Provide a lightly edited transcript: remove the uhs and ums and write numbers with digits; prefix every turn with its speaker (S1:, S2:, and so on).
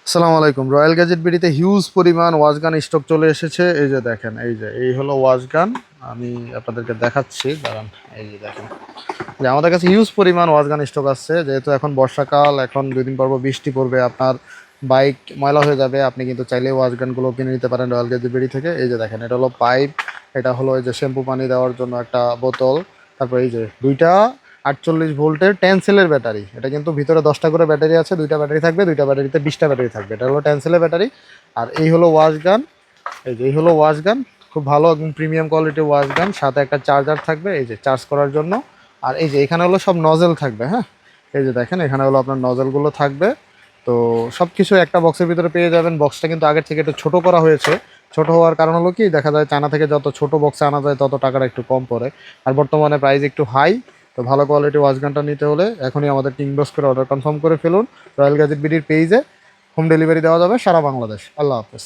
S1: আসসালামু আলাইকুম। Royal gadget বিডিতে huge পরিমাণ ওয়াশ গান স্টক চলে এসেছে। এই যে দেখেন, এই হলো ওয়াশ গান। আমি আপনাদেরকে দেখাচ্ছি, দাঁড়ান। এই যে দেখেন যে আমাদের কাছে হিউজ পরিমাণ ওয়াশ গান স্টক আসছে। যেহেতু এখন বর্ষাকাল, এখন 2 দিন পর বৃষ্টি পড়বে, আপনার বাইক ময়লা হয়ে যাবে, আপনি কিন্তু চাইলে ওয়াশ গানগুলো কিনে নিতে পারেন রয়্যাল গ্যাজেট বিডি থেকে। এই যে দেখেন, এটা হলো পাইপ, এটা হলো এই যে শ্যাম্পু পানি দেওয়ার জন্য একটা বোতল, তারপর এই যে দুইটা 48 ভোল্টের 10 সেলের ব্যাটারি। এটা কিন্তু ভিতরে 10টা করে ব্যাটারি আছে, দুইটা ব্যাটারি থাকবে, দুইটা ব্যাটারিতে 20টা ব্যাটারি থাকবে। এটা হলো 10 সেলের ব্যাটারি। আর এই হলো ওয়াশ গান। এই হলো ওয়াশ গান, খুব ভালো এবং প্রিমিয়াম কোয়ালিটির ওয়াশ গান। সাথে একটা চার্জার থাকবে, এই যে চার্জ করার জন্য। আর এই যে এখানে হলো সব নজেল থাকবে, হ্যাঁ। এই যে দেখেন, এখানে হলো আপনার নজেলগুলো থাকবে। তো সব কিছু একটা বক্সের ভিতরে পেয়ে যাবেন। বক্সটা কিন্তু আগের থেকে একটু ছোট করা হয়েছে। ছোট হওয়ার কারণ হলো কি, দেখা যায় চায়না থেকে যত ছোট বক্সে আনা যায় তত টাকাটা একটু কম পড়ে। আর বর্তমানে প্রাইস একটু হাই। তো ভালো কোয়ালিটি ওয়াচ গানটা নিতে হলে এখনই আমাদের ইনবক্স করে অর্ডার কনফার্ম করে ফেলুন। রয়্যাল গ্যাজেট বিডির পেজে হোম ডেলিভারি দেওয়া যাবে সারা বাংলাদেশ। আল্লাহ হাফেজ।